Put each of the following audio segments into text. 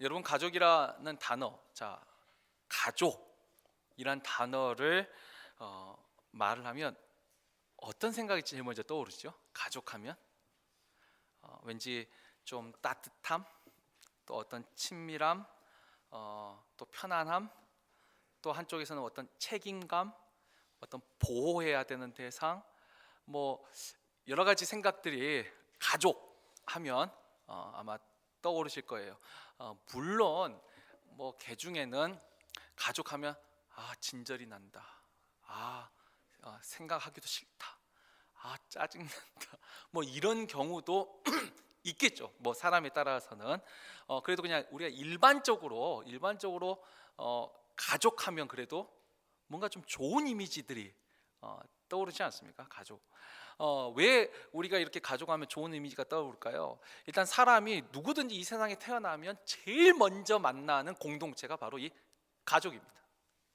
여러분 가족이라는 단어, 자 가족이란 단어를 말을 하면 어떤 생각이 제일 먼저 떠오르죠? 가족하면 왠지 좀 따뜻함, 또 어떤 친밀함, 또 편안함, 또 한쪽에서는 어떤 책임감, 어떤 보호해야 되는 대상, 뭐 여러 가지 생각들이 가족하면 아마 떠오르실 거예요. 물론 뭐 개 중에는 가족하면 진절이 난다, 생각하기도 싫다, 짜증난다, 뭐 이런 경우도 있겠죠. 뭐 사람에 따라서는 그래도 그냥 우리가 일반적으로 가족하면 그래도 뭔가 좀 좋은 이미지들이 떠오르지 않습니까? 가족. 왜 우리가 이렇게 가족하면 좋은 이미지가 떠오를까요? 일단 사람이 누구든지 이 세상에 태어나면 제일 먼저 만나는 공동체가 바로 이 가족입니다.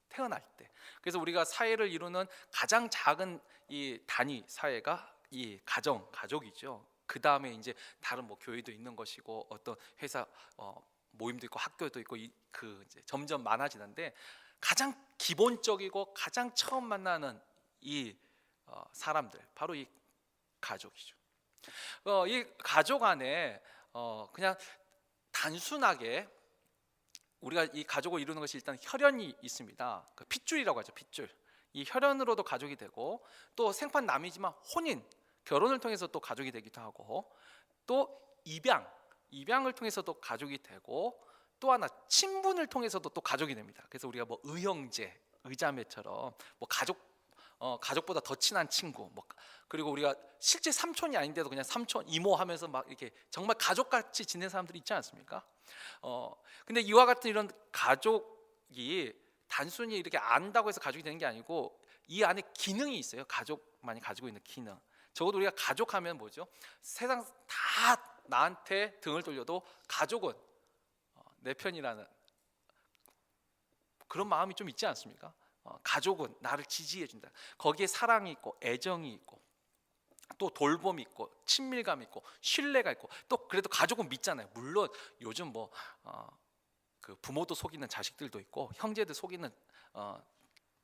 태어날 때. 그래서 우리가 사회를 이루는 가장 작은 이 단위 사회가 이 가족이죠. 그 다음에 이제 다른 뭐 교회도 있는 것이고 어떤 회사 모임도 있고 학교도 있고 이제 점점 많아지는데 가장 기본적이고 가장 처음 만나는 이 사람들 바로 이 가족이죠. 이 가족 안에 그냥 단순하게 우리가 이 가족을 이루는 것이 일단 혈연이 있습니다. 그 핏줄이라고 하죠. 핏줄. 이 혈연으로도 가족이 되고 또 생판 남이지만 혼인, 결혼을 통해서 또 가족이 되기도 하고 또 입양을 통해서도 가족이 되고 또 하나 친분을 통해서도 또 가족이 됩니다. 그래서 우리가 뭐 의형제, 의자매처럼 뭐 가족보다 더 친한 친구, 뭐 그리고 우리가 실제 삼촌이 아닌데도 그냥 삼촌, 이모 하면서 막 이렇게 정말 가족같이 지내는 사람들이 있지 않습니까? 근데 이와 같은 이런 가족이 단순히 이렇게 안다고 해서 가족이 되는 게 아니고 이 안에 기능이 있어요. 가족만이 가지고 있는 기능. 적어도 우리가 가족하면 뭐죠? 세상 다 나한테 등을 돌려도 가족은 내 편이라는 그런 마음이 좀 있지 않습니까? 가족은 나를 지지해 준다. 거기에 사랑이 있고 애정이 있고 또 돌봄이 있고 친밀감이 있고 신뢰가 있고 또 그래도 가족은 믿잖아요. 물론 요즘 뭐 그 부모도 속이는 자식들도 있고 형제들 속이는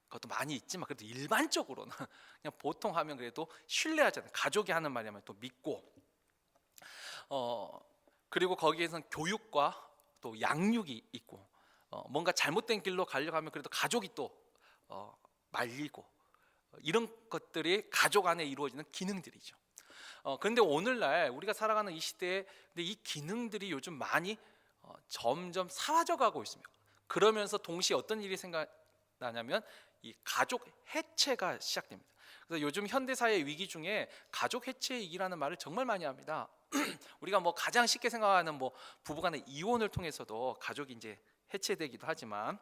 것도 많이 있지만 그래도 일반적으로는 그냥 보통 하면 그래도 신뢰하잖아요. 가족이 하는 말이면 또 믿고 그리고 거기에선 교육과 또 양육이 있고 뭔가 잘못된 길로 가려고 하면 그래도 가족이 또 말리고 이런 것들이 가족 안에 이루어지는 기능들이죠. 그런데 오늘날 우리가 살아가는 이 시대에 근데 이 기능들이 요즘 많이 점점 사라져가고 있습니다. 그러면서 동시에 어떤 일이 생각나냐면 이 가족 해체가 시작됩니다. 그래서 요즘 현대 사회의 위기 중에 가족 해체 위기라는 말을 정말 많이 합니다. 우리가 뭐 가장 쉽게 생각하는 뭐 부부간의 이혼을 통해서도 가족이 이제 해체되기도 하지만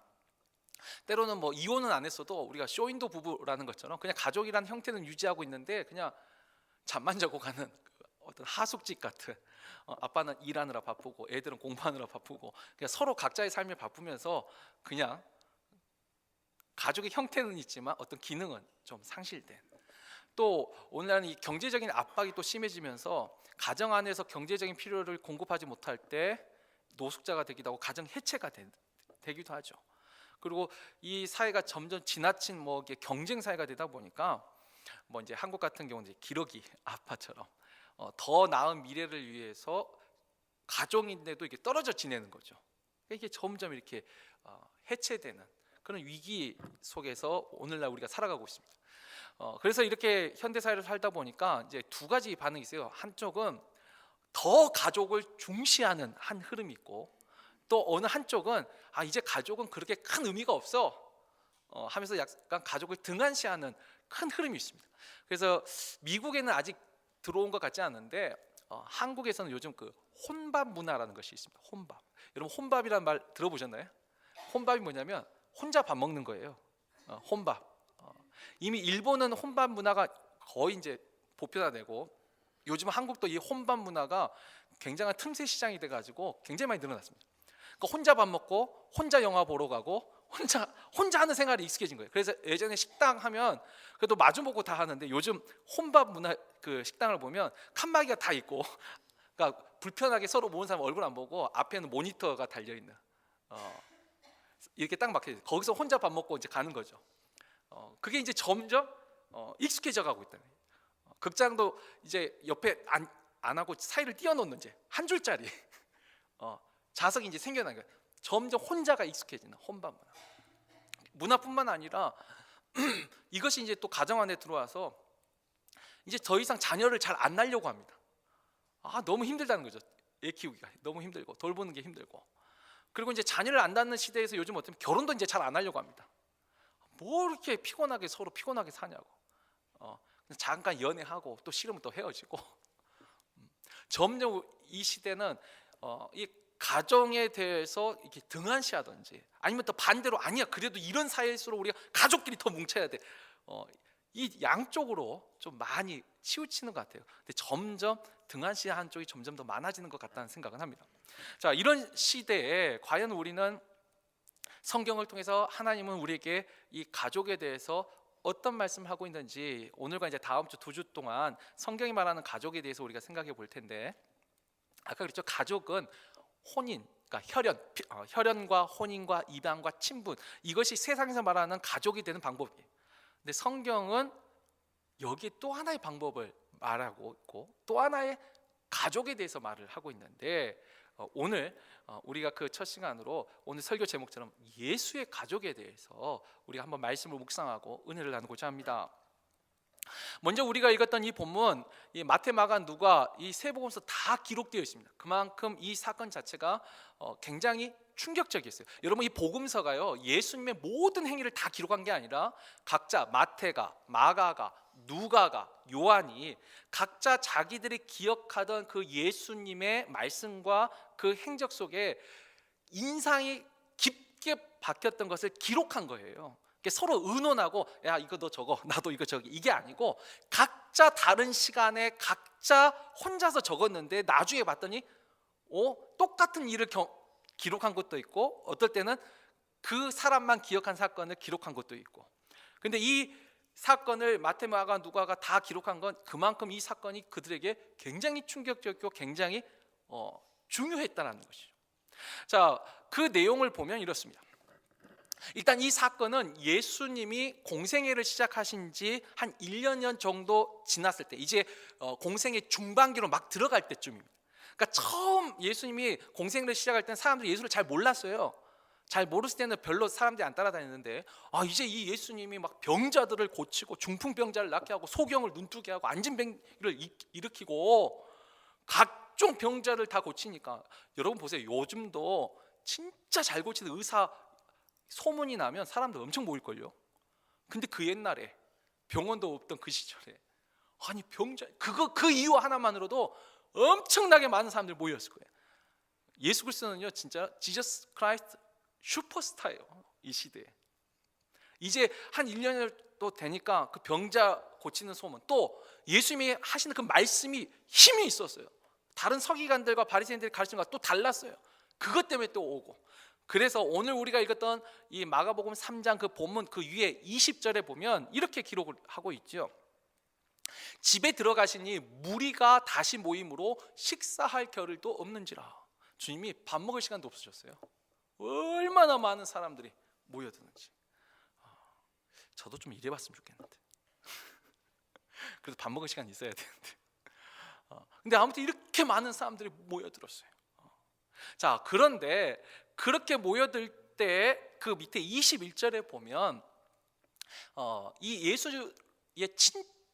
때로는 뭐 이혼은 안 했어도 우리가 쇼윈도 부부라는 것처럼 그냥 가족이라는 형태는 유지하고 있는데 그냥 잠만 자고 가는 어떤 하숙집 같은 아빠는 일하느라 바쁘고 애들은 공부하느라 바쁘고 그냥 서로 각자의 삶에 바쁘면서 그냥 가족의 형태는 있지만 어떤 기능은 좀 상실된 또 오늘날은 이 경제적인 압박이 또 심해지면서 가정 안에서 경제적인 필요를 공급하지 못할 때 노숙자가 되기도 하고 가정 해체가 되기도 하죠. 그리고 이 사회가 점점 지나친 뭐 경쟁 사회가 되다 보니까 뭐 이제 한국 같은 경우는 이제 기러기 아빠처럼 더 나은 미래를 위해서 가족인데도 이게 떨어져 지내는 거죠. 이게 점점 이렇게 해체되는 그런 위기 속에서 오늘날 우리가 살아가고 있습니다. 그래서 이렇게 현대 사회를 살다 보니까 이제 두 가지 반응이 있어요. 한쪽은 더 가족을 중시하는 한 흐름이 있고 또 어느 한쪽은 이제 가족은 그렇게 큰 의미가 없어 하면서 약간 가족을 등한시하는 큰 흐름이 있습니다. 그래서 미국에는 아직 들어온 것 같지 않은데 한국에서는 요즘 그 혼밥 문화라는 것이 있습니다. 혼밥. 여러분 혼밥이라는 말 들어보셨나요? 혼밥이 뭐냐면 혼자 밥 먹는 거예요. 혼밥. 이미 일본은 혼밥 문화가 거의 이제 보편화되고 요즘 한국도 이 혼밥 문화가 굉장한 틈새 시장이 돼가지고 굉장히 많이 늘어났습니다. 그러니까 혼자 밥 먹고 혼자 영화 보러 가고 혼자 하는 생활이 익숙해진 거예요. 그래서 예전에 식당 하면 그래도 마주보고 다 하는데 요즘 혼밥 문화 그 식당을 보면 칸막이가 다 있고 그러니까 불편하게 서로 모은 사람 얼굴 안 보고 앞에는 모니터가 달려 있는 이렇게 딱 막혀 있어요. 거기서 혼자 밥 먹고 이제 가는 거죠. 그게 이제 점점 익숙해져 가고 있다는 거예요. 극장도 이제 옆에 안 하고 사이를 띄워놓는 이제 한 줄짜리 좌석이 이제 생겨난 거예요. 점점 혼자가 익숙해지는 혼밥 문화뿐만 아니라 이것이 이제 또 가정 안에 들어와서 이제 더 이상 자녀를 잘 안 낳으려고 합니다. 너무 힘들다는 거죠. 애 키우기가 너무 힘들고 돌보는 게 힘들고, 그리고 이제 자녀를 안 낳는 시대에서 요즘 어떻게 결혼도 이제 잘 안 하려고 합니다. 뭐 이렇게 피곤하게 서로 피곤하게 사냐고. 잠깐 연애하고 또 싫으면 또 헤어지고. 점점 이 시대는 이 가정에 대해서 이렇게 등한시하든지 아니면 또 반대로 아니야 그래도 이런 사회일수록 우리가 가족끼리 더 뭉쳐야 돼. 이 양쪽으로 좀 많이 치우치는 것 같아요. 근데 점점 등한시한 쪽이 점점 더 많아지는 것 같다는 생각은 합니다. 자, 이런 시대에 과연 우리는 성경을 통해서 하나님은 우리에게 이 가족에 대해서 어떤 말씀을 하고 있는지 오늘과 이제 다음 주 2주 동안 성경이 말하는 가족에 대해서 우리가 생각해 볼 텐데, 아까 그랬죠. 가족은 혼인, 그러니까 혈연과 혼인과 입양과 친분, 이것이 세상에서 말하는 가족이 되는 방법이에요. 근데 성경은 여기에 또 하나의 방법을 말하고 있고 또 하나의 가족에 대해서 말을 하고 있는데, 오늘 우리가 그 첫 시간으로 오늘 설교 제목처럼 예수의 가족에 대해서 우리가 한번 말씀을 묵상하고 은혜를 나누고자 합니다. 먼저 우리가 읽었던 이 본문, 이 마태, 마가, 누가 이 세 복음서 다 기록되어 있습니다. 그만큼 이 사건 자체가 굉장히 충격적이었어요. 여러분, 이 복음서가요 예수님의 모든 행위를 다 기록한 게 아니라 각자 마태가, 마가가, 누가가, 요한이 각자 자기들이 기억하던 그 예수님의 말씀과 그 행적 속에 인상이 깊게 박혔던 것을 기록한 거예요. 서로 의논하고 야 이거 너 저거 나도 이거 저기 이게 아니고 각자 다른 시간에 각자 혼자서 적었는데 나중에 봤더니 똑같은 일을 기록한 것도 있고 어떨 때는 그 사람만 기억한 사건을 기록한 것도 있고. 근데 이 사건을 마태, 마가, 누가가 다 기록한 건 그만큼 이 사건이 그들에게 굉장히 충격적이고 굉장히 중요했다는 것이죠. 자, 그 내용을 보면 이렇습니다. 일단 이 사건은 예수님이 공생애를 시작하신 지 한 1년 정도 지났을 때, 이제 공생애 중반기로 막 들어갈 때쯤입니다. 그러니까 처음 예수님이 공생애를 시작할 때는 사람들이 예수를 잘 몰랐어요. 잘 모르을 때는 별로 사람들이 안 따라다녔는데 이제 이 예수님이 막 병자들을 고치고 중풍병자를 낫게 하고 소경을 눈뜨게 하고 안진뱅이를 일으키고 각종 병자를 다 고치니까, 여러분 보세요. 요즘도 진짜 잘 고치는 의사 소문이 나면 사람들 엄청 모일걸요. 근데 그 옛날에 병원도 없던 그 시절에 병자 그 이유 하나만으로도 엄청나게 많은 사람들이 모였을 거예요. 예수 그리스도는요 진짜 지저스 크라이스트 슈퍼스타예요. 이 시대에 이제 한 1년 또 되니까 그 병자 고치는 소문, 또 예수님이 하시는 그 말씀이 힘이 있었어요. 다른 서기관들과 바리새인들이 가르치는 것과 또 달랐어요. 그것 때문에 또 오고. 그래서 오늘 우리가 읽었던 이 마가복음 3장 그 본문 그 위에 20절에 보면 이렇게 기록을 하고 있죠. 집에 들어가시니 무리가 다시 모임으로 식사할 겨를도 없는지라. 주님이 밥 먹을 시간도 없으셨어요. 얼마나 많은 사람들이 모여드는지. 저도 좀 일해봤으면 좋겠는데. 그래도 밥 먹을 시간 있어야 되는데. 근데 아무튼 이렇게 많은 사람들이 모여들었어요. 자, 그런데 그렇게 모여들 때 그 밑에 21절에 보면 이 예수의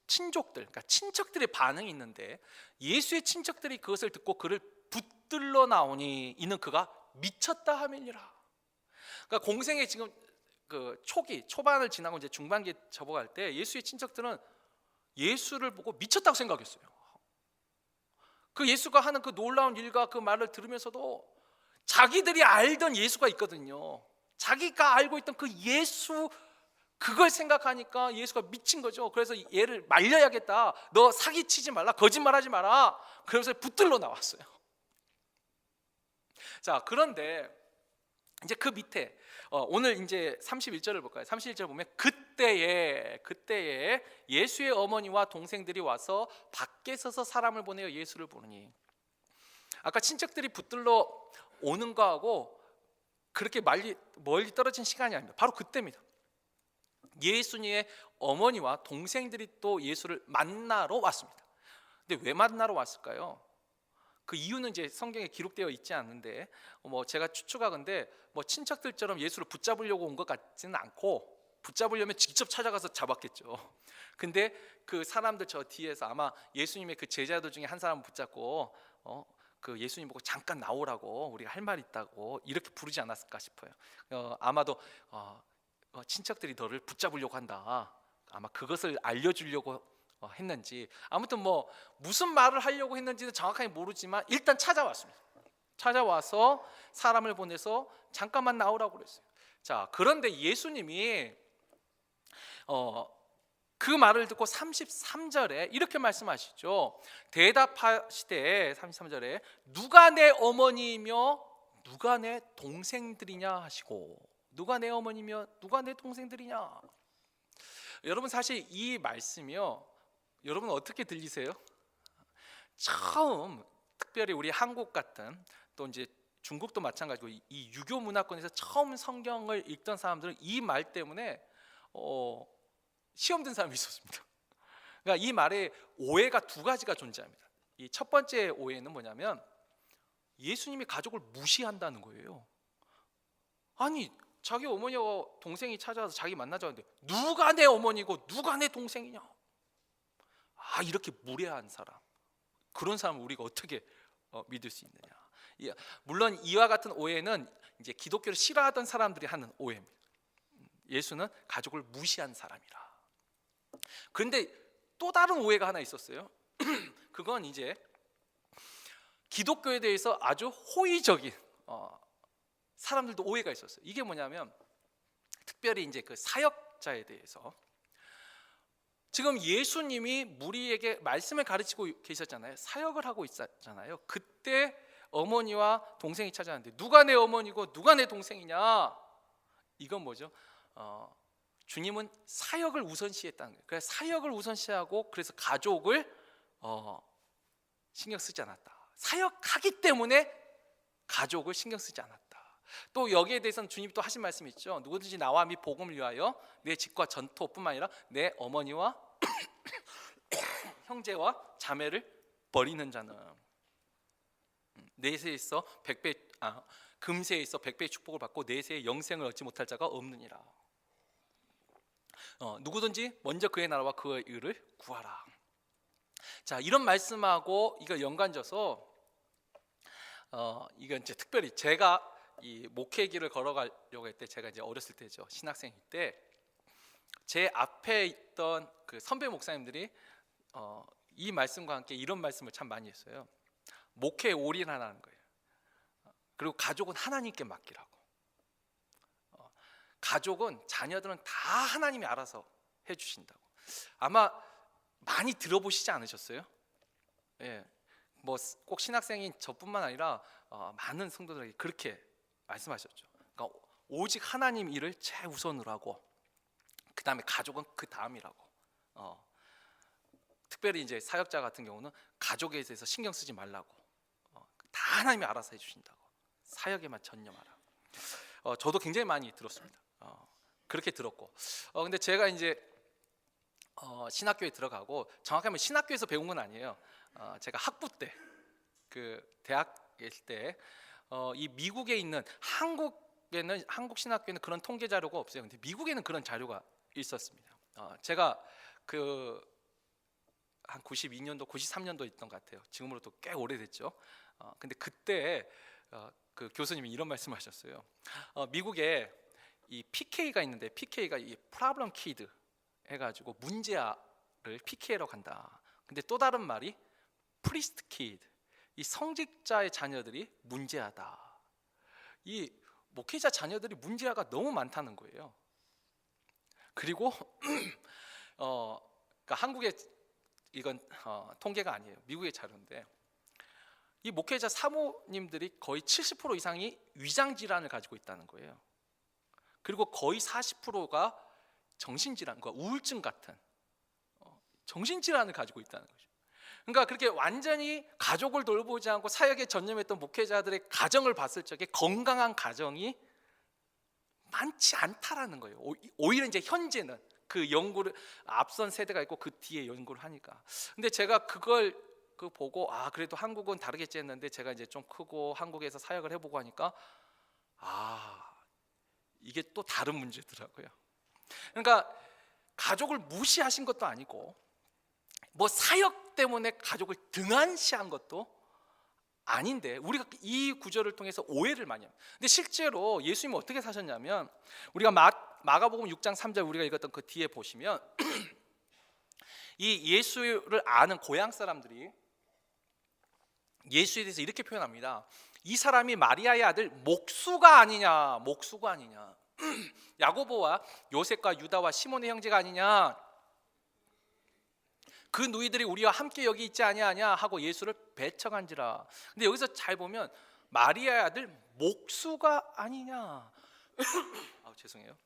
친족들, 그러니까 친척들의 반응이 있는데, 예수의 친척들이 그것을 듣고 그를 붙들러 나오니 이는 그가 미쳤다 하밀니라. 그러니까 공생의 지금 그 초반을 지나고 이제 중반기에 접어갈 때 예수의 친척들은 예수를 보고 미쳤다고 생각했어요. 그 예수가 하는 그 놀라운 일과 그 말을 들으면서도 자기들이 알던 예수가 있거든요. 자기가 알고 있던 그 예수, 그걸 생각하니까 예수가 미친 거죠. 그래서 얘를 말려야겠다. 너 사기치지 말라, 거짓말하지 마라. 그래서 붙들러 나왔어요. 자, 그런데 이제 그 밑에 오늘 이제 31절을 볼까요? 31절 보면 그때에 예수의 어머니와 동생들이 와서 밖에 서서 사람을 보내어 예수를 부르니. 아까 친척들이 붙들러 오는 거하고 그렇게 멀리 떨어진 시간이 아닙니다. 바로 그때입니다. 예수님의 어머니와 동생들이 또 예수를 만나러 왔습니다. 근데 왜 만나러 왔을까요? 그 이유는 이제 성경에 기록되어 있지 않는데 제가 추측하건대 친척들처럼 예수를 붙잡으려고 온 것 같지는 않고, 붙잡으려면 직접 찾아가서 잡았겠죠. 근데 그 사람들 저 뒤에서 아마 예수님의 그 제자들 중에 한 사람을 붙잡고 그 예수님 보고 잠깐 나오라고, 우리가 할 말 있다고 이렇게 부르지 않았을까 싶어요. 아마도 친척들이 너를 붙잡으려고 한다, 아마 그것을 알려주려고 했는지, 아무튼 무슨 말을 하려고 했는지는 정확하게 모르지만 일단 찾아왔습니다. 찾아와서 사람을 보내서 잠깐만 나오라고 그랬어요. 자, 그런데 예수님이 그 말을 듣고 33절에 이렇게 말씀하시죠. 대답하시되 33절에 누가 내 어머니이며 누가 내 동생들이냐 하시고, 누가 내 어머니며 누가 내 동생들이냐. 여러분, 사실 이 말씀이요, 여러분 어떻게 들리세요? 처음, 특별히 우리 한국 같은, 또 이제 중국도 마찬가지고 이 유교 문화권에서 처음 성경을 읽던 사람들은 이 말 때문에 시험 든 사람이 있었습니다. 그러니까 이 말에 오해가 두 가지가 존재합니다. 이 첫 번째 오해는 뭐냐면 예수님이 가족을 무시한다는 거예요. 아니, 자기 어머니와 동생이 찾아와서 자기 만나자는데 누가 내 어머니고 누가 내 동생이냐? 이렇게 무례한 사람, 그런 사람을 우리가 어떻게 믿을 수 있느냐? 물론 이와 같은 오해는 이제 기독교를 싫어하던 사람들이 하는 오해입니다. 예수는 가족을 무시한 사람이라. 그런데 또 다른 오해가 하나 있었어요. 그건 이제 기독교에 대해서 아주 호의적인 사람들도 오해가 있었어요. 이게 뭐냐면 특별히 이제 그 사역자에 대해서, 지금 예수님이 무리에게 말씀을 가르치고 계셨잖아요. 사역을 하고 있었잖아요. 그때 어머니와 동생이 찾아왔는데 누가 내 어머니고 누가 내 동생이냐? 이건 뭐죠? 주님은 사역을 우선시했다는 거예요. 그래서 사역을 우선시하고, 그래서 가족을 신경 쓰지 않았다. 사역하기 때문에 가족을 신경 쓰지 않았다. 또 여기에 대해서는 주님이 또 하신 말씀이 있죠. 누구든지 나와 및 복음을 위하여 내 집과 전토뿐만 아니라 내 어머니와 형제와 자매를 버리는 자는 내세에 있어 금세에 있어 100배의 축복을 받고 내세에 영생을 얻지 못할 자가 없느니라. 누구든지 먼저 그의 나라와 그의 의를 구하라. 자, 이런 말씀하고 이거 연관져서 이건 이제 특별히 제가 이 목회 길을 걸어가려고 할 때, 제가 이제 어렸을 때죠, 신학생일 때 제 앞에 있던 그 선배 목사님들이 이 말씀과 함께 이런 말씀을 참 많이 했어요. 목회에 올인하라는 거예요. 그리고 가족은 하나님께 맡기라고. 가족은, 자녀들은 다 하나님이 알아서 해주신다고. 아마 많이 들어보시지 않으셨어요? 예, 꼭 신학생인 저뿐만 아니라 많은 성도들에게 그렇게 말씀하셨죠. 그러니까 오직 하나님 일을 최우선으로 하고, 그 다음에 가족은 그 다음이라고. 특별히 이제 사역자 같은 경우는 가족에 대해서 신경 쓰지 말라고. 다 하나님이 알아서 해주신다고. 사역에만 전념하라. 저도 굉장히 많이 들었습니다. 그렇게 들었고, 근데 제가 이제 신학교에 들어가고, 정확하면 신학교에서 배운 건 아니에요. 제가 학부 때, 그 대학일 때, 이 미국에 있는, 한국 신학교에는 그런 통계 자료가 없어요. 근데 미국에는 그런 자료가 있었습니다. 제가 한 92년도, 93년도 있던 것 같아요. 지금으로도 꽤 오래됐죠. 근데 그때 그 교수님이 이런 말씀하셨어요. 미국에 이 PK가 있는데, PK가 이 Problem Kid 해가지고 문제아를 PK라고 한다. 근데 또 다른 말이 Priest Kid, 이 성직자의 자녀들이 문제아다. 이 목회자 자녀들이 문제아가 너무 많다는 거예요. 그리고 그러니까 한국의 이건 통계가 아니에요. 미국의 자료인데, 이 목회자 사모님들이 거의 70% 이상이 위장 질환을 가지고 있다는 거예요. 그리고 거의 40%가 정신질환과 우울증 같은 정신질환을 가지고 있다는 거죠. 그러니까 그렇게 완전히 가족을 돌보지 않고 사역에 전념했던 목회자들의 가정을 봤을 적에 건강한 가정이 많지 않다라는 거예요. 오히려 이제 현재는 그 연구를 앞선 세대가 있고 그 뒤에 연구를 하니까. 근데 제가 그걸 보고 그래도 한국은 다르겠지 했는데, 제가 이제 좀 크고 한국에서 사역을 해보고 하니까 이게 또 다른 문제더라고요. 그러니까 가족을 무시하신 것도 아니고 뭐 사역 때문에 가족을 등한시한 것도 아닌데, 우리가 이 구절을 통해서 오해를 많이 합니다. 근데 실제로 예수님은 어떻게 사셨냐면, 우리가 마가복음 6장 3절 우리가 읽었던 그 뒤에 보시면 이 예수를 아는 고향 사람들이 예수에 대해서 이렇게 표현합니다. 이 사람이 마리아의 아들 목수가 아니냐, 목수가 아니냐. 야고보와 요셉과 유다와 시몬의 형제가 아니냐. 그 누이들이 우리와 함께 여기 있지 아니하냐 하고 예수를 배척한지라. 근데 여기서 잘 보면 마리아의 아들 목수가 아니냐. 죄송해요.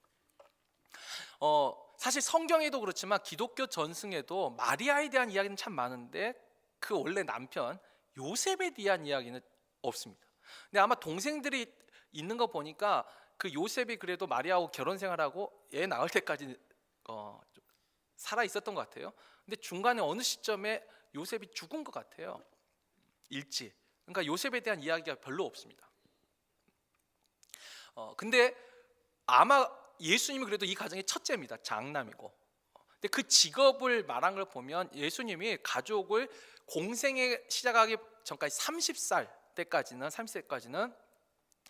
사실 성경에도 그렇지만 기독교 전승에도 마리아에 대한 이야기는 참 많은데 그 원래 남편 요셉에 대한 이야기는 없습니다. 근데 아마 동생들이 있는 거 보니까 그 요셉이 그래도 마리아하고 결혼 생활하고 애 낳을 때까지 살아 있었던 것 같아요. 근데 중간에 어느 시점에 요셉이 죽은 것 같아요. 일찍. 그러니까 요셉에 대한 이야기가 별로 없습니다. 근데 아마 예수님이 그래도 이 가정의 첫째입니다. 장남이고. 근데 그 직업을 말한 걸 보면 예수님이 가족을 공생에 시작하기 전까지 30세까지는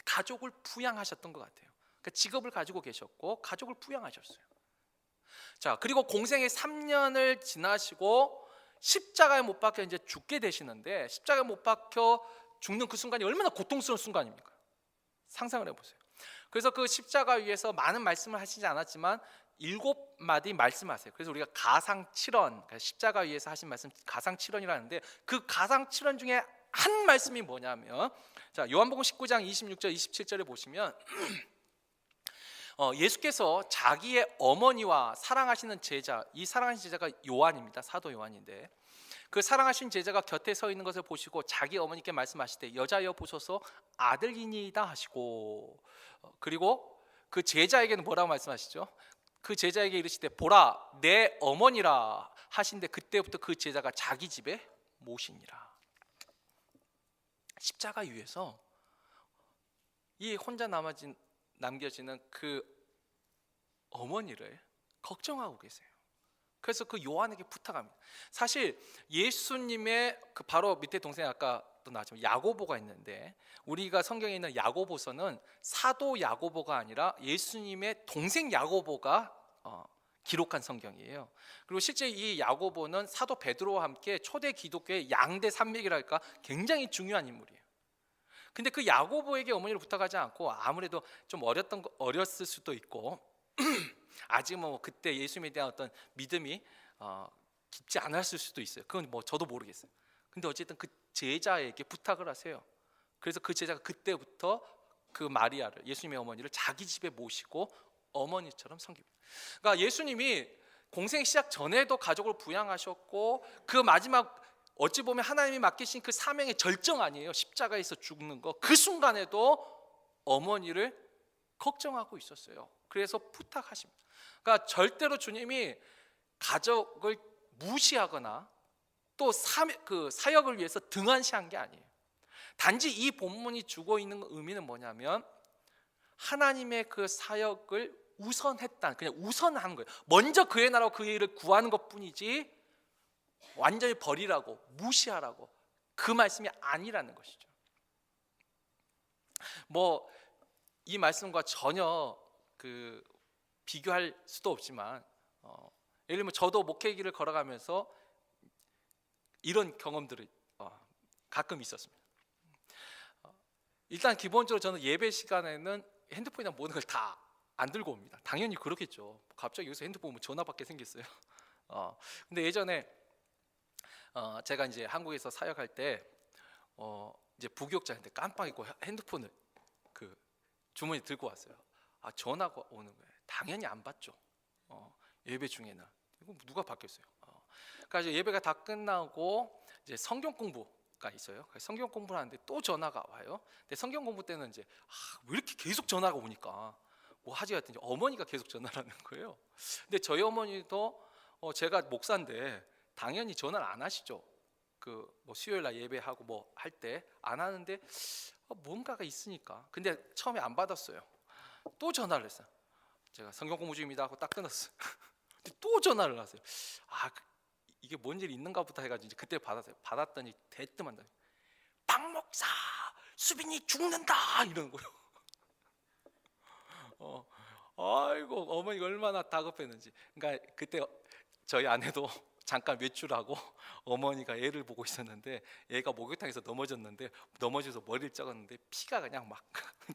가족을 부양하셨던 것 같아요. 그러니까 직업을 가지고 계셨고 가족을 부양하셨어요. 자, 그리고 공생의 3년을 지나시고 십자가에 못 박혀 이제 죽게 되시는데, 십자가에 못 박혀 죽는 그 순간이 얼마나 고통스러운 순간입니까? 상상을 해보세요. 그래서 그 십자가 위에서 많은 말씀을 하시지 않았지만 7마디 말씀하세요. 그래서 우리가 가상칠언, 그러니까 십자가 위에서 하신 말씀 가상칠언이라는데, 그 가상칠언 중에 한 말씀이 뭐냐면, 자, 요한복음 19장 26절 27절에 보시면 예수께서 자기의 어머니와 사랑하시는 제자, 이 사랑하시는 제자가 요한입니다. 사도 요한인데, 그 사랑하신 제자가 곁에 서 있는 것을 보시고 자기 어머니께 말씀하시되 여자여 보소서 아들이니이다 하시고, 그리고 그 제자에게는 뭐라고 말씀하시죠? 그 제자에게 이르시되 보라 내 어머니라 하신데, 그때부터 그 제자가 자기 집에 모시니라. 십자가 위에서 이 혼자 남겨지는 그 어머니를 걱정하고 계세요. 그래서 그 요한에게 부탁합니다. 사실 예수님의 그 바로 밑에 동생이 아까 또 나왔지만 야고보가 있는데, 우리가 성경에 있는 야고보서는 사도 야고보가 아니라 예수님의 동생 야고보가 기록한 성경이에요. 그리고 실제 이 야고보는 사도 베드로와 함께 초대 기독교의 양대 산맥이랄까 굉장히 중요한 인물이에요. 근데 그 야고보에게 어머니를 부탁하지 않고, 아무래도 좀 어렸을 수도 있고 아직 뭐 그때 예수님에 대한 어떤 믿음이 깊지 않았을 수도 있어요. 그건 뭐 저도 모르겠어요. 근데 어쨌든 그 제자에게 부탁을 하세요. 그래서 그 제자가 그때부터 그 마리아를, 예수님의 어머니를 자기 집에 모시고 어머니처럼 섬깁니다. 그러니까 예수님이 공생 시작 전에도 가족을 부양하셨고, 그 마지막 어찌 보면 하나님이 맡기신 그 사명의 절정 아니에요? 십자가에서 죽는 거. 그 순간에도 어머니를 걱정하고 있었어요. 그래서 부탁하십니다. 그러니까 절대로 주님이 가족을 무시하거나 또 그 사역을 위해서 등한시한 게 아니에요. 단지 이 본문이 주고 있는 의미는 뭐냐면, 하나님의 그 사역을 우선했다, 그냥 우선하는 거예요. 먼저 그의 나라와 그의 일을 구하는 것뿐이지 완전히 버리라고, 무시하라고, 그 말씀이 아니라는 것이죠. 뭐 이 말씀과 전혀 그 비교할 수도 없지만, 예를 들면 저도 목회 길을 걸어가면서 이런 경험들이 가끔 있었습니다. 일단 기본적으로 저는 예배 시간에는 핸드폰이나 모든 걸 다 안 들고 옵니다. 당연히 그렇겠죠. 갑자기 여기서 핸드폰 보면 전화 받게 생겼어요. 근데 예전에 제가 이제 한국에서 사역할 때 이제 부교육자인데 깜빡 잊고 핸드폰을 그 주머니에 들고 왔어요. 전화가 오는 거예요. 당연히 안 받죠. 예배 중에는 이거 누가 받겠어요. 그러니까 예배가 다 끝나고 이제 성경 공부가 있어요. 성경 공부를 하는데 또 전화가 와요. 근데 성경 공부 때는 이제 왜 이렇게 계속 전화가 오니까 뭐 하지 했더니 어머니가 계속 전화를 하는 거예요. 근데 저희 어머니도 제가 목사인데 당연히 전화를 안 하시죠. 그 뭐 수요일 날 예배하고 뭐 할 때 안 하는데 뭔가가 있으니까. 근데 처음에 안 받았어요. 또 전화를 했어요. 제가 성경 공부 중입니다 하고 딱 끊었어요. 근데 또 전화를 하세요. 이게 뭔 일이 있는가 보다 해가지고 이제 그때 받았어요. 받았더니 대뜸한 박 목사 수빈이 죽는다 이러는 거예요. 아이고 어머니가 얼마나 다급했는지. 그러니까 그때 저희 아내도 잠깐 외출하고 어머니가 애를 보고 있었는데 애가 목욕탕에서 넘어졌는데 넘어져서 머리를 쩍었는데 피가 그냥 막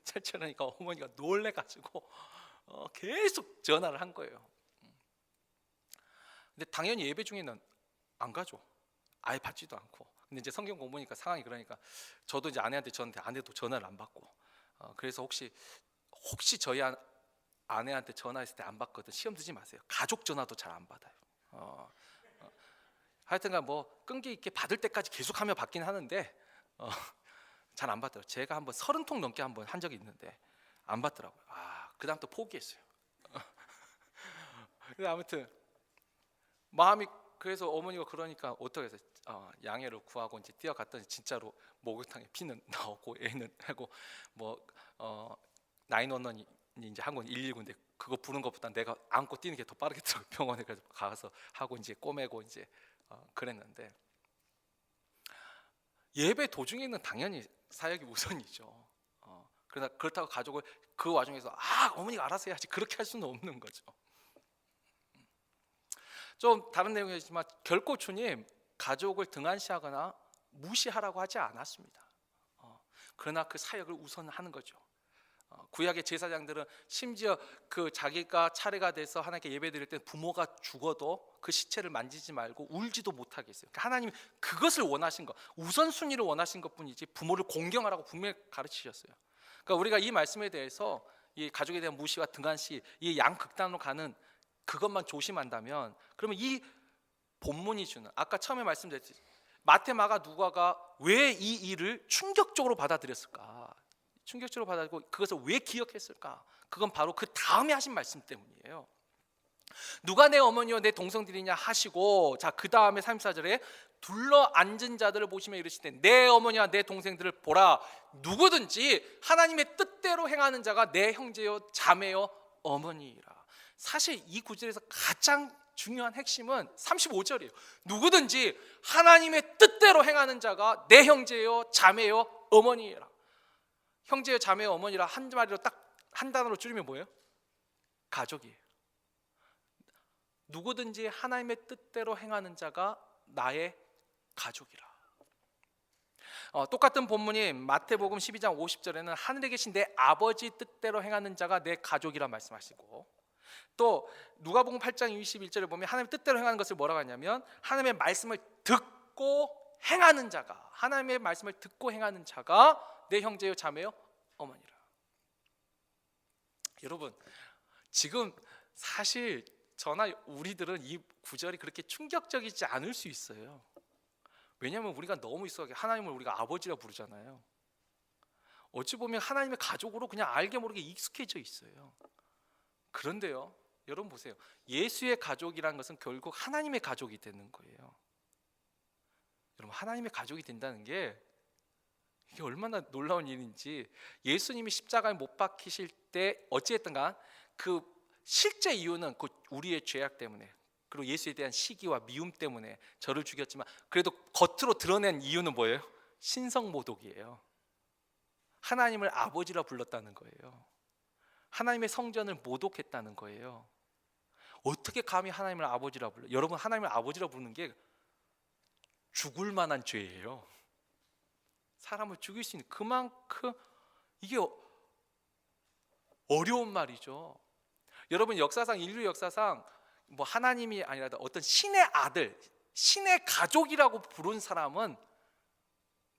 찰찰하니까 어머니가 놀래가지고 계속 전화를 한 거예요. 근데 당연히 예배 중에는 안 가죠. 아예 받지도 않고. 근데 이제 성경 공부니까 상황이 그러니까 저도 이제 아내한테 전화했는데 아내도 전화를 안 받고. 그래서 혹시 저희 아내한테 전화했을 때 안 받거든 시험 드지 마세요. 가족 전화도 잘 안 받아요. 하여튼간 뭐 끈기 있게 받을 때까지 계속하며 받긴 하는데 잘 안 받더라고요. 제가 한번 30통 넘게 한번 한 적이 있는데 안 받더라고요. 그다음 또 포기했어요. 근데 아무튼 마음이 그래서 어머니가 그러니까 어떻게 해서 양해를 구하고 이제 뛰어갔더니 진짜로 목욕탕에 피는 나오고 애는 하고 뭐 911이 이제 한국 119인데 그거 부른 것보다 내가 안고 뛰는 게 더 빠르겠더라고요. 병원에 그래서 가서 하고 이제 꼬매고 이제 그랬는데 예배 도중에는 당연히 사역이 우선이죠. 그러나 그렇다고 가족을 그 와중에서 어머니가 알아서 해야지 그렇게 할 수는 없는 거죠. 좀 다른 내용이지만 결코 주님 가족을 등한시하거나 무시하라고 하지 않았습니다. 그러나 그 사역을 우선하는 거죠. 구약의 제사장들은 심지어 그 자기가 차례가 돼서 하나님께 예배드릴 때 부모가 죽어도 그 시체를 만지지 말고 울지도 못하게 했어요. 그러니까 하나님이 그것을 원하신 것, 우선순위를 원하신 것뿐이지 부모를 공경하라고 분명히 가르치셨어요. 그러니까 우리가 이 말씀에 대해서 이 가족에 대한 무시와 등한시 이 양극단으로 가는 그것만 조심한다면 그러면 이 본문이 주는 아까 처음에 말씀드렸지 마태, 마가, 누가가 왜 이 일을 충격적으로 받아들였을까? 충격적으로 받아들이고 그것을 왜 기억했을까? 그건 바로 그 다음에 하신 말씀 때문이에요. 누가 내 어머니와 내 동생들이냐 하시고 그 다음에 34절에 둘러 앉은 자들을 보시며 이르시되 내 어머니와 내 동생들을 보라. 누구든지 하나님의 뜻대로 행하는 자가 내 형제요 자매요 어머니이라. 사실 이 구절에서 가장 중요한 핵심은 35절이에요. 누구든지 하나님의 뜻대로 행하는 자가 내 형제요 자매요 어머니이라. 형제요 자매요 어머니라 한 마디로 딱 한 단어로 줄이면 뭐예요? 가족이에요. 누구든지 하나님의 뜻대로 행하는 자가 나의 가족이라. 똑같은 본문이 마태복음 12장 50절에는 하늘에 계신 내 아버지 뜻대로 행하는 자가 내 가족이라 말씀하시고 또 누가복음 8장 21절에 보면 하나님의 뜻대로 행하는 것을 뭐라고 하냐면 하나님의 말씀을 듣고 행하는 자가 하나님의 말씀을 듣고 행하는 자가 내 형제요 자매요 어머니라. 여러분 지금 사실 저나 우리들은 이 구절이 그렇게 충격적이지 않을 수 있어요. 왜냐하면 우리가 너무 익숙하게 하나님을 우리가 아버지라 부르잖아요. 어찌 보면 하나님의 가족으로 그냥 알게 모르게 익숙해져 있어요. 그런데요 여러분 보세요. 예수의 가족이라는 것은 결국 하나님의 가족이 되는 거예요. 여러분 하나님의 가족이 된다는 게 이게 얼마나 놀라운 일인지 예수님이 십자가에 못 박히실 때 어찌했던가 그 실제 이유는 그 우리의 죄악 때문에 그리고 예수에 대한 시기와 미움 때문에 저를 죽였지만 그래도 겉으로 드러낸 이유는 뭐예요? 신성모독이에요. 하나님을 아버지라 불렀다는 거예요. 하나님의 성전을 모독했다는 거예요. 어떻게 감히 하나님을 아버지라 불러? 여러분 하나님을 아버지라 부르는 게 죽을 만한 죄예요. 사람을 죽일 수 있는 그만큼 이게 어려운 말이죠. 여러분 역사상 인류 역사상 뭐 하나님이 아니라 어떤 신의 아들, 신의 가족이라고 부른 사람은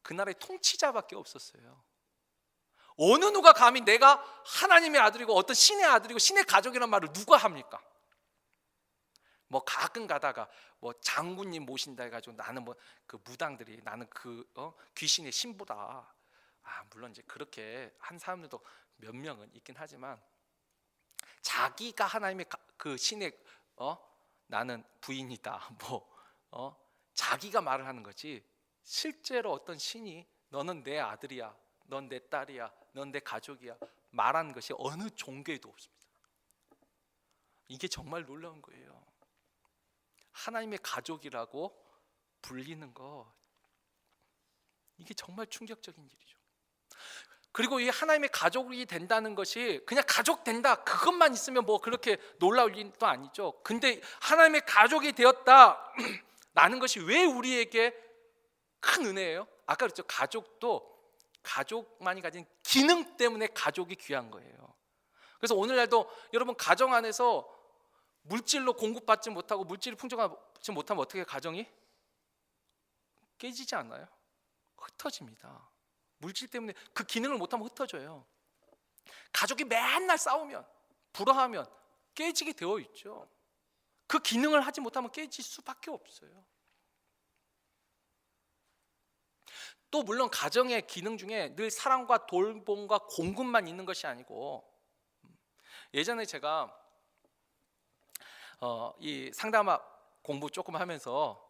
그 나라의 통치자밖에 없었어요. 어느 누가 감히 내가 하나님의 아들이고 어떤 신의 아들이고 신의 가족이란 말을 누가 합니까? 뭐 가끔 가다가 뭐 장군님 모신다 해가지고 나는 뭐 그 무당들이 나는 그 귀신의 신부다. 물론 이제 그렇게 한 사람들도 몇 명은 있긴 하지만 자기가 하나님의 그 신의 나는 부인이다 자기가 말을 하는 거지 실제로 어떤 신이 너는 내 아들이야, 넌 내 딸이야, 넌 내 가족이야 말하는 것이 어느 종교에도 없습니다. 이게 정말 놀라운 거예요. 하나님의 가족이라고 불리는 거, 이게 정말 충격적인 일이죠. 그리고 이 하나님의 가족이 된다는 것이 그냥 가족 된다 그것만 있으면 뭐 그렇게 놀라울 일도 아니죠. 근데 하나님의 가족이 되었다 라는 것이 왜 우리에게 큰 은혜예요? 아까 그랬죠. 가족도 가족만이 가진 기능 때문에 가족이 귀한 거예요. 그래서 오늘날도 여러분 가정 안에서 물질로 공급받지 못하고 물질이 풍족하지 못하면 어떻게 가정이 깨지지 않나요? 흩어집니다. 물질 때문에 그 기능을 못하면 흩어져요. 가족이 맨날 싸우면 불화하면 깨지게 되어 있죠. 그 기능을 하지 못하면 깨질 수밖에 없어요. 또 물론 가정의 기능 중에 늘 사랑과 돌봄과 공급만 있는 것이 아니고 예전에 제가 이 상담학 공부 조금 하면서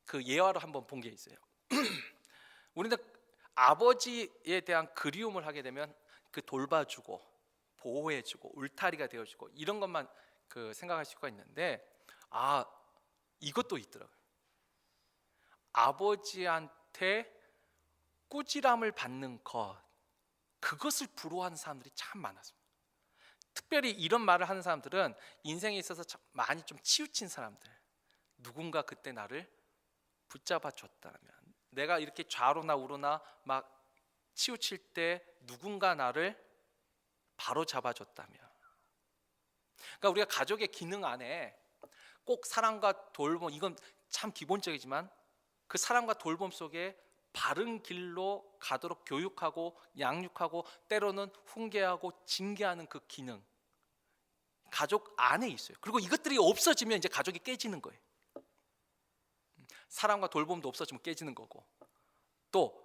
그 예화를 한번 본 게 있어요. 우리는 아버지에 대한 그리움을 하게 되면 그 돌봐주고 보호해주고 울타리가 되어주고 이런 것만 그 생각할 수가 있는데 이것도 있더라고요. 아버지한테 꾸지람을 받는 것, 그것을 부러워하는 사람들이 참 많았습니다. 특별히 이런 말을 하는 사람들은 인생에 있어서 많이 좀 치우친 사람들, 누군가 그때 나를 붙잡아 줬다면, 내가 이렇게 좌로나 우로나 막 치우칠 때 누군가 나를 바로 잡아줬다면. 그러니까 우리가 가족의 기능 안에 꼭 사랑과 돌봄, 이건 참 기본적이지만 그 사랑과 돌봄 속에 바른 길로 가도록 교육하고 양육하고 때로는 훈계하고 징계하는 그 기능, 가족 안에 있어요. 그리고 이것들이 없어지면 이제 가족이 깨지는 거예요. 사랑과 돌봄도 없어지면 깨지는 거고, 또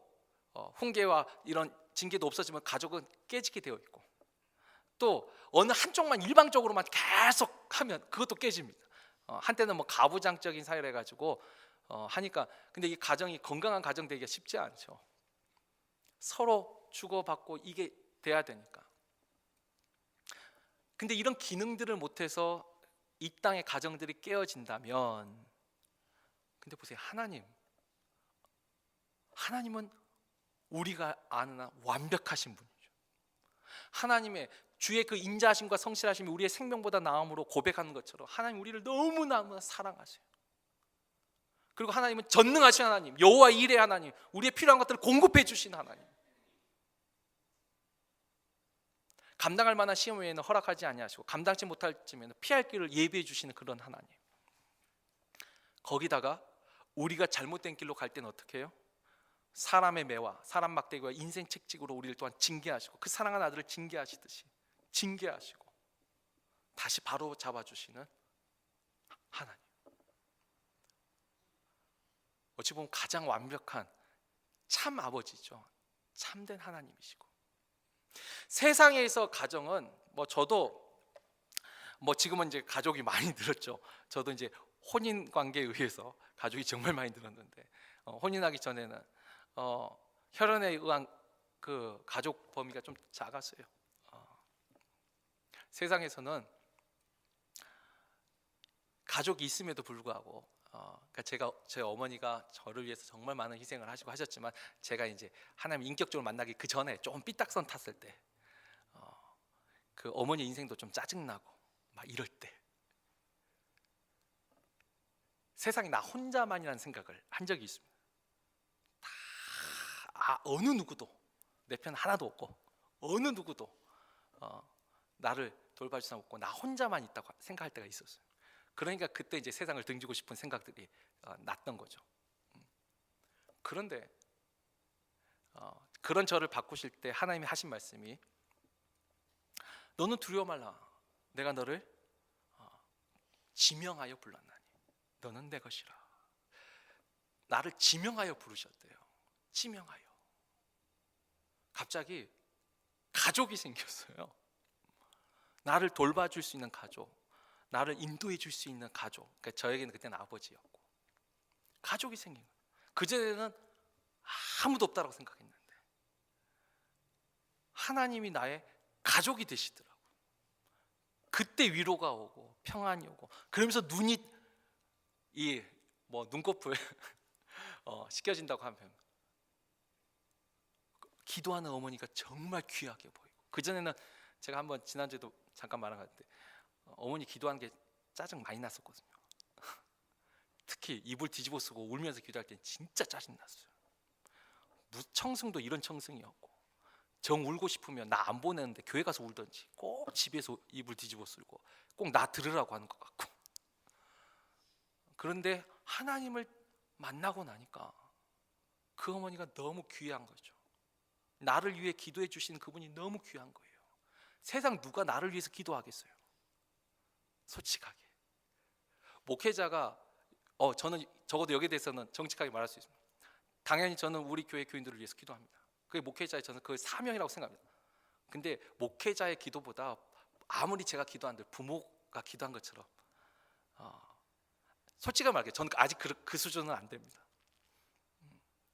훈계와 이런 징계도 없어지면 가족은 깨지게 되어 있고, 또 어느 한쪽만 일방적으로만 계속 하면 그것도 깨집니다. 한때는 뭐 가부장적인 사회를 해가지고 하니까, 근데 이 가정이 건강한 가정 되기가 쉽지 않죠. 서로 주고받고 이게 돼야 되니까. 근데 이런 기능들을 못해서 이 땅의 가정들이 깨어진다면, 근데 보세요, 하나님은 우리가 아는 완벽하신 분이죠. 하나님의 주의 그 인자하심과 성실하심이 우리의 생명보다 나음으로 고백하는 것처럼 하나님 우리를 너무나 사랑하세요. 그리고 하나님은 전능하신 하나님, 여호와 일의 하나님, 우리의 필요한 것들을 공급해 주신 하나님. 감당할 만한 시험 외에는 허락하지 아니하시고 감당치 못할 쯤에는 피할 길을 예비해 주시는 그런 하나님. 거기다가 우리가 잘못된 길로 갈 때는 어떻게 해요? 사람의 매와 사람 막대기와 인생 책찍으로 우리를 또한 징계하시고, 그 사랑하는 아들을 징계하시듯이 징계하시고 다시 바로 잡아주시는 하나님. 어찌 보면 가장 완벽한 참 아버지죠. 참된 하나님이시고, 세상에서 가정은 저도 지금은 이제 가족이 많이 늘었죠. 저도 이제 혼인 관계에 의해서 가족이 정말 많이 늘었는데, 혼인하기 전에는 혈연에 의한 그 가족 범위가 좀 작았어요. 세상에서는 가족이 있음에도 불구하고 그러니까 제 어머니가 저를 위해서 정말 많은 희생을 하시고 하셨지만, 제가 이제 하나님 인격적으로 만나기 그 전에 조금 삐딱선 탔을 때, 그 어머니 인생도 좀 짜증나고 막 이럴 때, 세상에 나 혼자만이라는 생각을 한 적이 있습니다. 어느 누구도 내 편 하나도 없고, 어느 누구도 나를 돌봐줄 사람 없고 나 혼자만 있다고 생각할 때가 있었어요. 그러니까 그때 이제 세상을 등지고 싶은 생각들이 났던 거죠. 그런데 그런 저를 바꾸실 때 하나님이 하신 말씀이, 너는 두려워 말라. 내가 너를 지명하여 불렀나니 너는 내 것이라. 나를 지명하여 부르셨대요. 지명하여. 갑자기 가족이 생겼어요. 나를 돌봐줄 수 있는 가족, 나를 인도해 줄 수 있는 가족. 그러니까 저에게는 그때는 아버지였고 가족이 생긴 거예요. 그전에는 아무도 없다라고 생각했는데 하나님이 나의 가족이 되시더라고요. 그때 위로가 오고 평안이 오고, 그러면서 눈이 눈꺼풀 씻겨진다고 하면 기도하는 어머니가 정말 귀하게 보이고, 그전에는 제가 한번 지난주에도 잠깐 말한건데 어머니 기도하는 게 짜증 많이 났었거든요. 특히 이불 뒤집어 쓰고 울면서 기도할 때 진짜 짜증 났어요. 청승도 이런 청승이었고, 정 울고 싶으면 나 안 보내는데 교회 가서 울던지 꼭 집에서 이불 뒤집어 쓰고 꼭 나 들으라고 하는 것 같고. 그런데 하나님을 만나고 나니까 그 어머니가 너무 귀한 거죠. 나를 위해 기도해 주시는 그분이 너무 귀한 거예요. 세상 누가 나를 위해서 기도하겠어요? 솔직하게. 목회자가 저는 적어도 여기에 대해서는 정직하게 말할 수 있습니다. 당연히 저는 우리 교회 교인들을 위해서 기도합니다. 그게 목회자의 저는 그 사명이라고 생각합니다. 근데 목회자의 기도보다 아무리 제가 기도한들 부모가 기도한 것처럼 솔직하게 말할게요. 저는 아직 그 수준은 안 됩니다.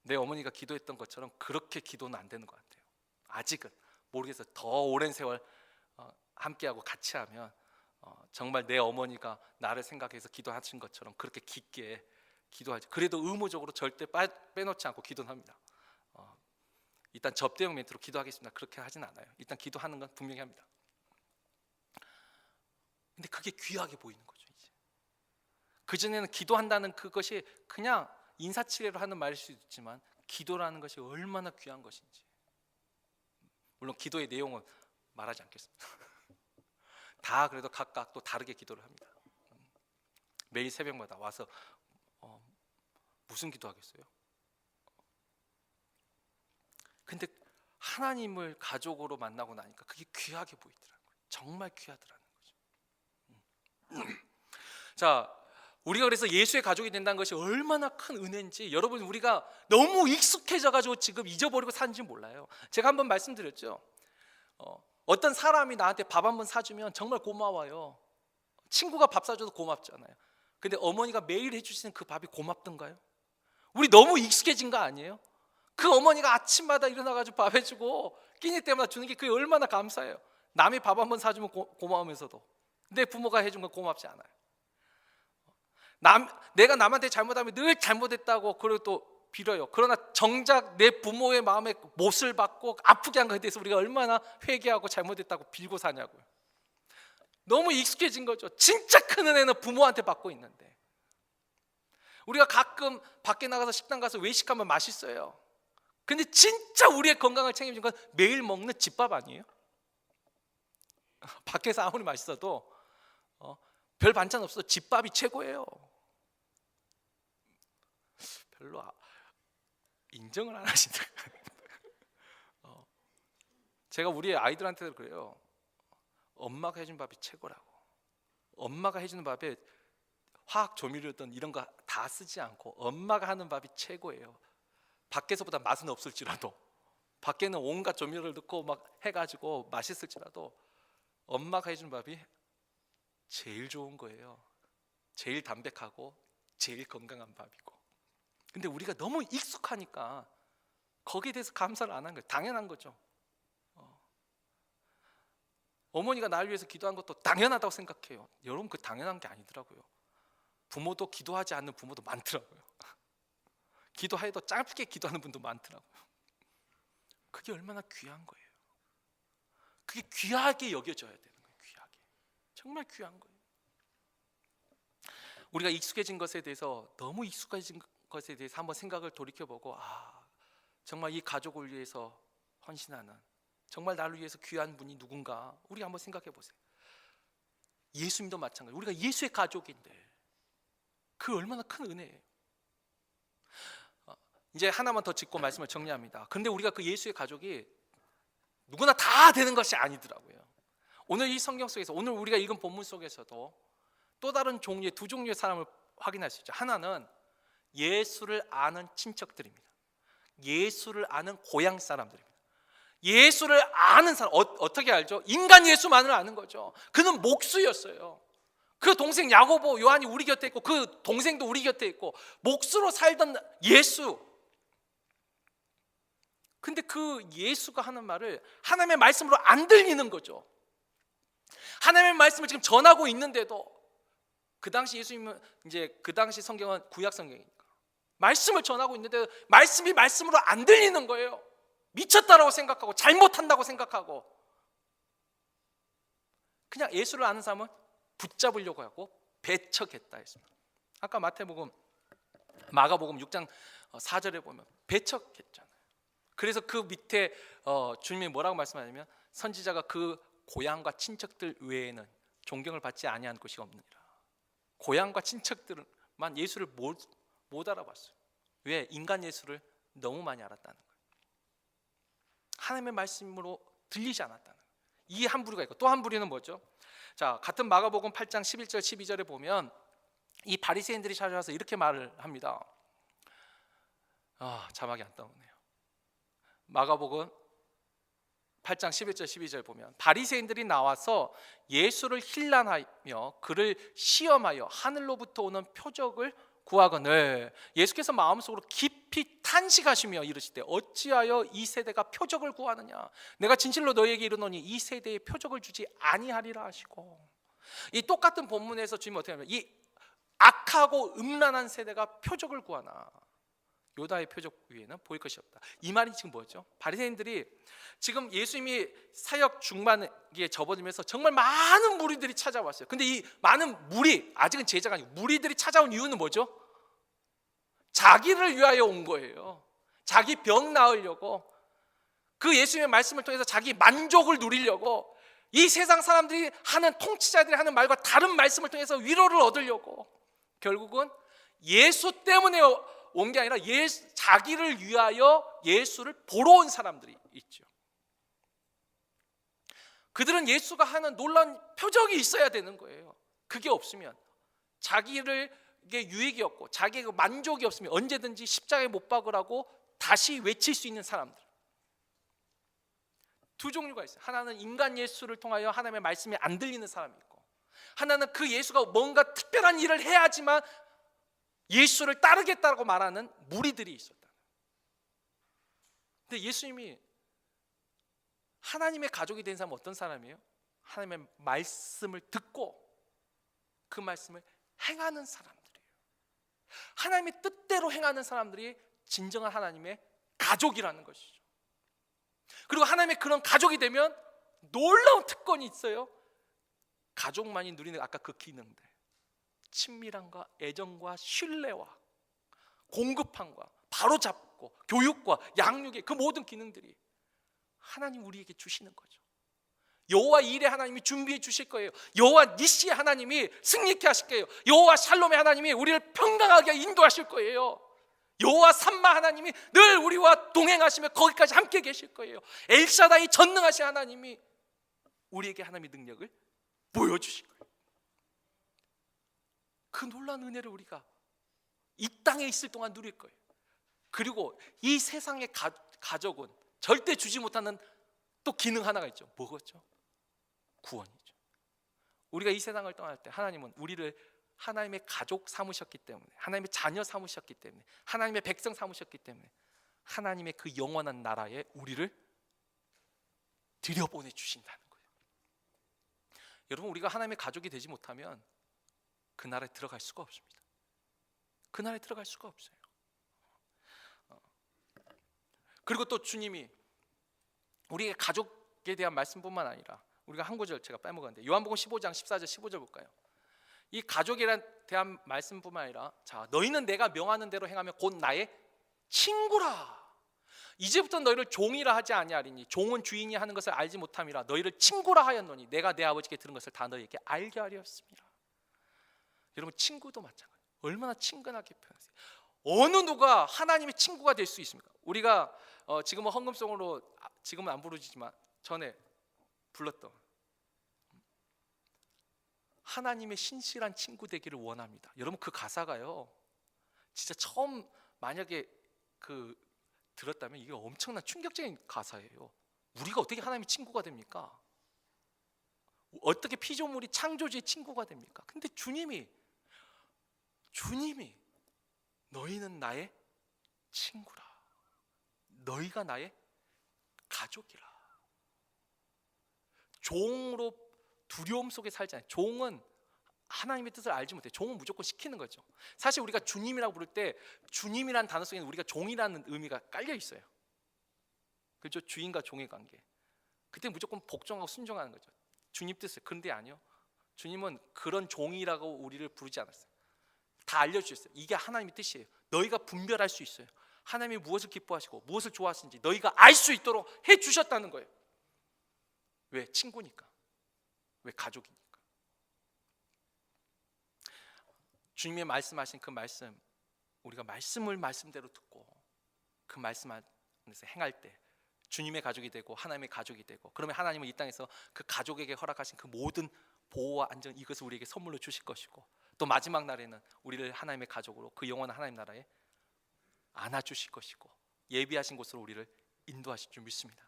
내 어머니가 기도했던 것처럼 그렇게 기도는 안 되는 것 같아요. 아직은 모르겠어요. 더 오랜 세월 함께하고 같이 하면 정말 내 어머니가 나를 생각해서 기도하신 것처럼 그렇게 깊게 기도하지. 그래도 의무적으로 절대 빼놓지 않고 기도는 합니다. 일단 접대용 멘트로 기도하겠습니다, 그렇게 하진 않아요. 일단 기도하는 건 분명히 합니다. 근데 그게 귀하게 보이는 거죠. 이제 그전에는 기도한다는 그것이 그냥 인사치레로 하는 말일 수도 있지만 기도라는 것이 얼마나 귀한 것인지. 물론 기도의 내용은 말하지 않겠습니다. 다 그래도 각각 또 다르게 기도를 합니다. 매일 새벽마다 와서 무슨 기도하겠어요? 근데 하나님을 가족으로 만나고 나니까 그게 귀하게 보이더라고요. 정말 귀하더라는 거죠. 자, 우리가 그래서 예수의 가족이 된다는 것이 얼마나 큰 은혜인지 여러분, 우리가 너무 익숙해져 가지고 지금 잊어버리고 사는지 몰라요. 제가 한번 말씀드렸죠. 어떤 사람이 나한테 밥 한번 사주면 정말 고마워요. 친구가 밥 사줘도 고맙잖아요. 근데 어머니가 매일 해주시는 그 밥이 고맙던가요? 우리 너무 익숙해진 거 아니에요? 그 어머니가 아침마다 일어나가지고 밥 해주고 끼니 때마다 주는 게 그게 얼마나 감사해요. 남이 밥 한번 사주면 고마우면서도 내 부모가 해준 건 고맙지 않아요. 내가 남한테 잘못하면 늘 잘못했다고 그리고 또 빌어요. 그러나 정작 내 부모의 마음에 못을 받고 아프게 한 것에 대해서 우리가 얼마나 회개하고 잘못했다고 빌고 사냐고요. 너무 익숙해진 거죠. 진짜 큰 은혜는 부모한테 받고 있는데, 우리가 가끔 밖에 나가서 식당 가서 외식하면 맛있어요. 근데 진짜 우리의 건강을 책임진 건 매일 먹는 집밥 아니에요? 밖에서 아무리 맛있어도 별 반찬 없어도 집밥이 최고예요. 별로 인정을 안 하시는. 제가 우리 아이들한테도 그래요. 엄마가 해준 밥이 최고라고. 엄마가 해주는 밥에 화학 조미료든 이런 거 다 쓰지 않고 엄마가 하는 밥이 최고예요. 밖에서보다 맛은 없을지라도, 밖에는 온갖 조미료를 넣고 막 해가지고 맛있을지라도 엄마가 해준 밥이 제일 좋은 거예요. 제일 담백하고 제일 건강한 밥이고. 근데 우리가 너무 익숙하니까 거기에 대해서 감사를 안 한 거예요. 당연한 거죠. 어머니가 나를 위해서 기도한 것도 당연하다고 생각해요. 여러분, 그 당연한 게 아니더라고요. 부모도 기도하지 않는 부모도 많더라고요. 기도해도 짧게 기도하는 분도 많더라고요. 그게 얼마나 귀한 거예요. 그게 귀하게 여겨져야 되는 거예요. 귀하게. 정말 귀한 거예요. 우리가 익숙해진 것에 대해서, 너무 익숙해진 것에 대해서 한번 생각을 돌이켜보고, 정말 이 가족을 위해서 헌신하는, 정말 나를 위해서 귀한 분이 누군가 우리 한번 생각해 보세요. 예수님도 마찬가지. 우리가 예수의 가족인데 그 얼마나 큰 은혜예요. 이제 하나만 더 짚고 말씀을 정리합니다. 그런데 우리가 그 예수의 가족이 누구나 다 되는 것이 아니더라고요. 오늘 이 성경 속에서, 오늘 우리가 읽은 본문 속에서도 또 다른 종류의 두 종류의 사람을 확인할 수 있죠. 하나는 예수를 아는 친척들입니다. 예수를 아는 고향 사람들입니다. 예수를 아는 사람, 어떻게 알죠? 인간 예수만을 아는 거죠. 그는 목수였어요. 그 동생 야고보, 요한이 우리 곁에 있고 그 동생도 우리 곁에 있고 목수로 살던 예수. 근데 그 예수가 하는 말을 하나님의 말씀으로 안 들리는 거죠. 하나님의 말씀을 지금 전하고 있는데도, 그 당시 예수님은 이제 그 당시 성경은 구약 성경이니까 말씀을 전하고 있는데 말씀이 말씀으로 안 들리는 거예요. 미쳤다라고 생각하고 잘못한다고 생각하고, 그냥 예수를 아는 사람은 붙잡으려고 하고 배척했다 했습니다. 아까 마가복음 6장 4절에 보면 배척했잖아요. 그래서 그 밑에 주님이 뭐라고 말씀하냐면, 선지자가 그 고향과 친척들 외에는 존경을 받지 아니한 곳이 없느니라. 고향과 친척들만 예수를 못 알아봤어요. 왜? 인간 예수를 너무 많이 알았다는 거예요. 하나님의 말씀으로 들리지 않았다는 거예요. 이 한 부류가 있고, 또 한 부류는 뭐죠? 자, 같은 마가복음 8장 11절 12절에 보면 이 바리새인들이 찾아와서 이렇게 말을 합니다. 자막이 안 떠오르네요. 마가복음 8장 11절 12절 보면 바리새인들이 나와서 예수를 힐난하며 그를 시험하여 하늘로부터 오는 표적을 구하거늘 예수께서 마음속으로 깊이 탄식하시며 이르시되 어찌하여 이 세대가 표적을 구하느냐, 내가 진실로 너희에게 이르노니 이 세대에 표적을 주지 아니하리라 하시고, 이 똑같은 본문에서 주님이 어떻게 하냐면 이 악하고 음란한 세대가 표적을 구하나 요다의 표적 위에는 보일 것이 없다. 이 말이 지금 뭐죠? 바리새인들이 지금 예수님이 사역 중반기에 접어들면서 정말 많은 무리들이 찾아왔어요. 근데 이 많은 무리, 아직은 제자가 아니고 무리들이 찾아온 이유는 뭐죠? 자기를 위하여 온 거예요. 자기 병 나으려고, 그 예수님의 말씀을 통해서 자기 만족을 누리려고, 이 세상 사람들이 하는, 통치자들이 하는 말과 다른 말씀을 통해서 위로를 얻으려고, 결국은 예수 때문에 온 게 아니라 자기를 위하여 예수를 보러 온 사람들이 있죠. 그들은 예수가 하는 놀라운 표적이 있어야 되는 거예요. 그게 없으면, 자기를 유익이 없고 자기의 만족이 없으면 언제든지 십자가에 못 박으라고 다시 외칠 수 있는 사람들. 두 종류가 있어요. 하나는 인간 예수를 통하여 하나님의 말씀이 안 들리는 사람이 있고, 하나는 그 예수가 뭔가 특별한 일을 해야지만 예수를 따르겠다고 말하는 무리들이 있었다. 근데 예수님이 하나님의 가족이 된 사람은 어떤 사람이에요? 하나님의 말씀을 듣고 그 말씀을 행하는 사람들이에요. 하나님의 뜻대로 행하는 사람들이 진정한 하나님의 가족이라는 것이죠. 그리고 하나님의 그런 가족이 되면 놀라운 특권이 있어요. 가족만이 누리는 아까 그 기능들, 친밀함과 애정과 신뢰와 공급함과 바로잡고 교육과 양육의 그 모든 기능들이 하나님 우리에게 주시는 거죠. 여호와 일의 하나님이 준비해 주실 거예요. 여호와 니시의 하나님이 승리케 하실 거예요. 여호와 샬롬의 하나님이 우리를 평강하게 인도하실 거예요. 여호와 삼마 하나님이 늘 우리와 동행하시며 거기까지 함께 계실 거예요. 엘샤다이 전능하신 하나님이 우리에게 하나님의 능력을 보여주실 거예요. 그 놀라운 은혜를 우리가 이 땅에 있을 동안 누릴 거예요. 그리고 이 세상의 가족은 절대 주지 못하는 또 기능 하나가 있죠. 뭐겠죠? 구원이죠. 우리가 이 세상을 떠날 때 하나님은 우리를 하나님의 가족 삼으셨기 때문에, 하나님의 자녀 삼으셨기 때문에, 하나님의 백성 삼으셨기 때문에 하나님의 그 영원한 나라에 우리를 들여보내 주신다는 거예요. 여러분, 우리가 하나님의 가족이 되지 못하면 그 나라에 들어갈 수가 없습니다. 그 나라에 들어갈 수가 없어요. 그리고 또 주님이 우리의 가족에 대한 말씀뿐만 아니라, 우리가 한 구절 제가 빼먹었는데 요한복음 15장 14절 15절 볼까요? 이 가족에 대한 말씀뿐만 아니라, 자, 너희는 내가 명하는 대로 행하면 곧 나의 친구라. 이제부터 너희를 종이라 하지 아니하리니 종은 주인이 하는 것을 알지 못함이라. 너희를 친구라 하였노니 내가 내 아버지께 들은 것을 다 너희에게 알게 하리었습니다. 여러분, 친구도 마찬가지예요. 얼마나 친근하게 표현하세요. 어느 누가 하나님의 친구가 될 수 있습니까? 우리가 지금은 헌금송으로, 지금은 안 부르지만 전에 불렀던 하나님의 신실한 친구 되기를 원합니다. 여러분 그 가사가요, 진짜 처음 만약에 들었다면 이게 엄청난 충격적인 가사예요. 우리가 어떻게 하나님의 친구가 됩니까? 어떻게 피조물이 창조주의 친구가 됩니까? 근데 주님이 너희는 나의 친구라, 너희가 나의 가족이라. 종으로 두려움 속에 살지 않아요. 종은 하나님의 뜻을 알지 못해요. 종은 무조건 시키는 거죠. 사실 우리가 주님이라고 부를 때 주님이라는 단어 속에는 우리가 종이라는 의미가 깔려 있어요. 그렇죠? 주인과 종의 관계. 그때 무조건 복종하고 순종하는 거죠. 주님 뜻을. 그런데 아니요, 주님은 그런 종이라고 우리를 부르지 않았어요. 다 알려주셨어요. 이게 하나님의 뜻이에요. 너희가 분별할 수 있어요. 하나님이 무엇을 기뻐하시고 무엇을 좋아하시는지 너희가 알 수 있도록 해주셨다는 거예요. 왜? 친구니까. 왜? 가족이니까. 주님의 말씀하신 그 말씀, 우리가 말씀을 말씀대로 듣고 그 말씀 안에서 행할 때 주님의 가족이 되고 하나님의 가족이 되고, 그러면 하나님은 이 땅에서 그 가족에게 허락하신 그 모든 보호와 안전, 이것을 우리에게 선물로 주실 것이고, 또 마지막 날에는 우리를 하나님의 가족으로 그 영원한 하나님 나라에 안아주실 것이고 예비하신 곳으로 우리를 인도하실 줄 믿습니다.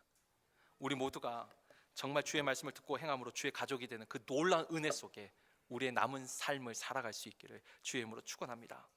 우리 모두가 정말 주의 말씀을 듣고 행함으로 주의 가족이 되는 그 놀라운 은혜 속에 우리의 남은 삶을 살아갈 수 있기를 주의 이름으로 축원합니다.